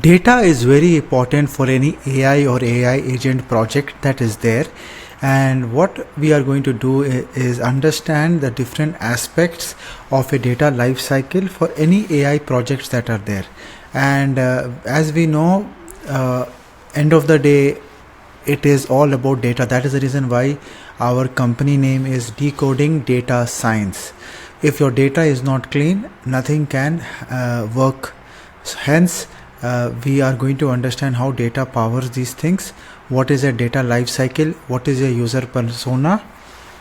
Data is very important for any AI or AI agent project that is there. And what we are going to do is understand the different aspects of a data lifecycle for any AI projects that are there. And as we know, end of the day, it is all about data. That is the reason why our company name is Decoding Data Science. If your data is not clean, nothing can work. Hence, we are going to understand how data powers these things, what is a data lifecycle, what is a user persona,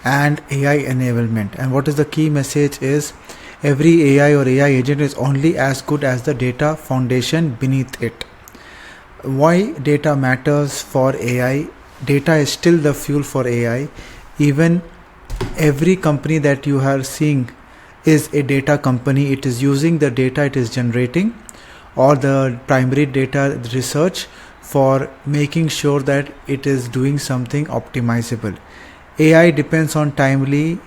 and AI enablement. And what is the key message is every AI or AI agent is only as good as the data foundation beneath it. Why data matters for AI? Data is still the fuel for AI. Even every company that you are seeing is a data company. It is using the data it is generating or the primary data research for making sure that it is doing something optimizable. AI depends on timely,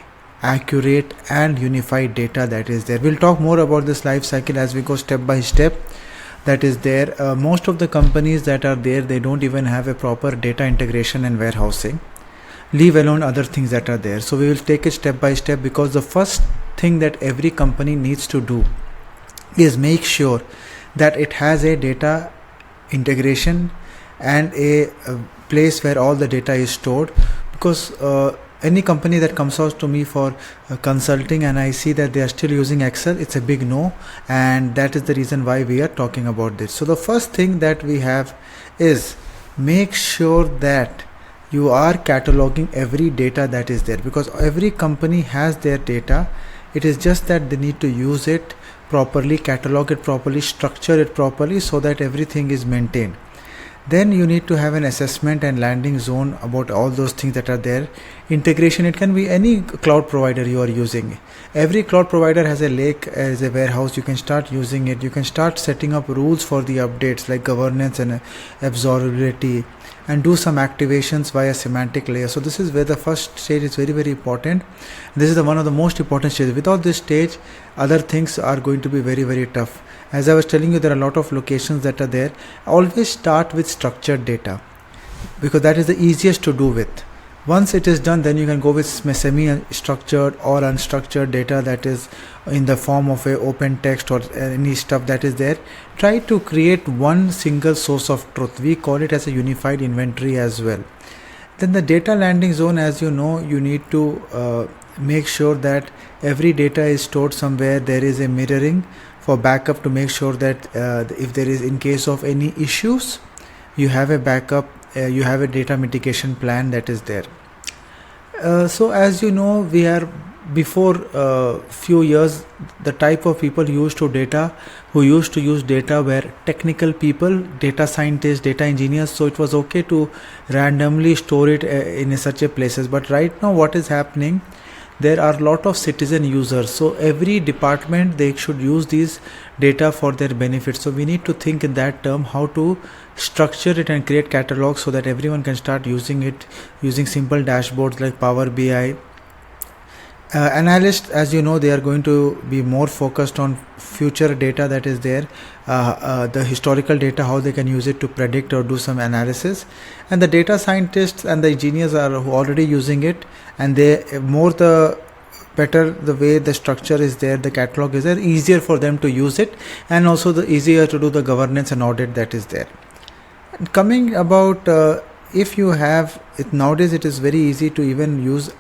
accurate and unified data that is there. We'll talk more about this life cycle as we go step by step. That is there. Most of the companies that are there, they don't even have a proper data integration and warehousing, leave alone other things that are there. So we will take it step by step, because the first thing that every company needs to do is make sure that it has a data integration and a place where all the data is stored. Because any company that comes out to me for consulting and I see that they are still using Excel, it's a big no, and that is the reason why we are talking about this. So the first thing that we have is make sure that you are cataloging every data that is there, because every company has their data. It is just that they need to use it properly, catalog it properly, structure it properly so that everything is maintained. Then you need to have an assessment and landing zone about all those things that are there. Integration, it can be any cloud provider you are using. Every cloud provider has a lake as a warehouse. You can start using it. You can start setting up rules for the updates like governance and observability, and do some activations via semantic layer. So this is where the first stage is very, very important. This is one of the most important stages. Without this stage, other things are going to be very, very tough. As I was telling you, there are a lot of locations that are there. Always start with structured data, because that is the easiest to do with. Once it is done, then you can go with semi-structured or unstructured data that is in the form of a open text or any stuff that is there. Try to create one single source of truth. We call it as a unified inventory as well. Then the data landing zone, as you know, you need to make sure that every data is stored somewhere. There is a mirroring for backup to make sure that if there is, in case of any issues, you have a backup, you have a data mitigation plan that is there. So as you know, we are before few years, the type of people who used to use data were technical people, data scientists, data engineers. So it was okay to randomly store it in such a places. But right now what is happening, there are a lot of citizen users. So every department, they should use these data for their benefit. So we need to think in that term, how to structure it and create catalogs so that everyone can start using it, using simple dashboards like Power BI. Analysts, as you know, they are going to be more focused on future data that is there, the historical data, how they can use it to predict or do some analysis. And the data scientists and the engineers are already using it, and they more the better the way the structure is there, the catalog is there, easier for them to use it, and also the easier to do the governance and audit that is there. And coming about if you have it nowadays, it is very easy to even use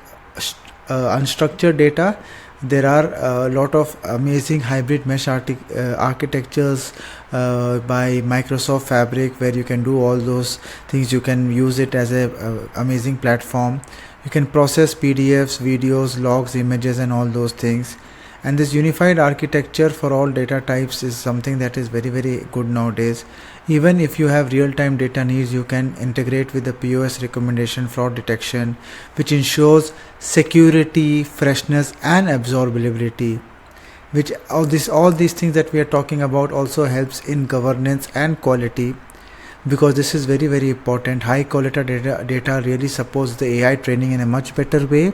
unstructured data. There are a lot of amazing hybrid mesh architectures by Microsoft Fabric, where you can do all those things. You can use it as a amazing platform. You can process PDFs, videos, logs, images and all those things. And this unified architecture for all data types is something that is very, very good nowadays. Even if you have real-time data needs, you can integrate with the POS recommendation fraud detection, which ensures security, freshness and absorbability. Which all these things that we are talking about also helps in governance and quality, because this is very, very important. High quality data really supports the AI training in a much better way.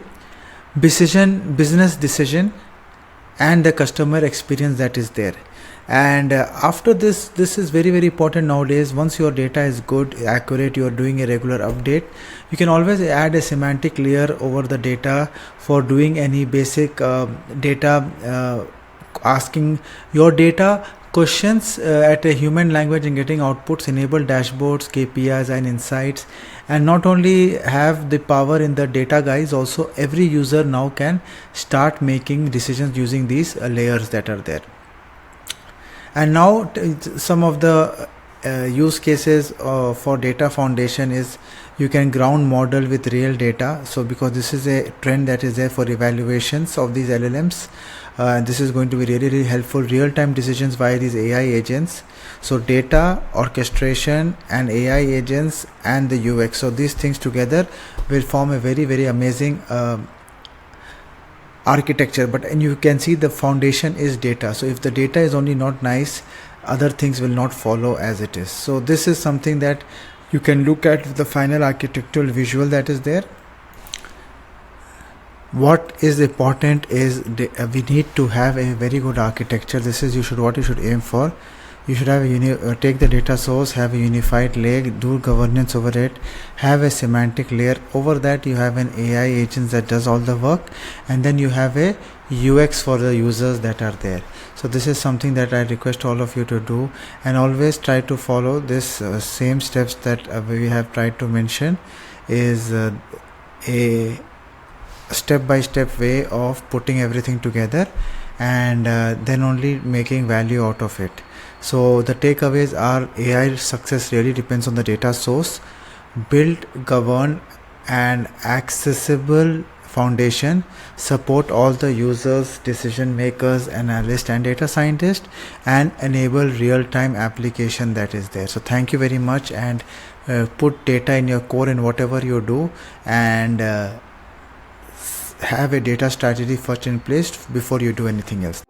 Business decision and the customer experience that is there. And after this is very very important nowadays. Once your data is good, accurate, you are doing a regular update, you can always add a semantic layer over the data for doing any basic data asking your data questions at a human language and getting outputs, enable dashboards, KPIs and insights. And not only have the power in the data guys, also every user now can start making decisions using these layers that are there. And now some of the use cases for data foundation is you can ground model with real data. So because this is a trend that is there for evaluations of these LLMs, this is going to be really really helpful. Real-time decisions via these AI agents. So data orchestration and AI agents and the UX, so these things together will form a very very amazing architecture. But and you can see the foundation is data. So if the data is only not nice, other things will not follow as it is. So this is something that you can look at the final architectural visual that is there. What is important is we need to have a very good architecture. This is what you should aim for. You should have take the data source, have a unified lake, do governance over it, have a semantic layer. Over that you have an AI agent that does all the work, and then you have a UX for the users that are there. So this is something that I request all of you to do, and always try to follow this same steps that we have tried to mention. Is a step-by-step way of putting everything together, and then only making value out of it. So the takeaways are AI success really depends on the data source, build, govern and accessible foundation, support all the users, decision makers, analysts and data scientists, and enable real-time application that is there. So thank you very much, and put data in your core in whatever you do, and have a data strategy first in place before you do anything else.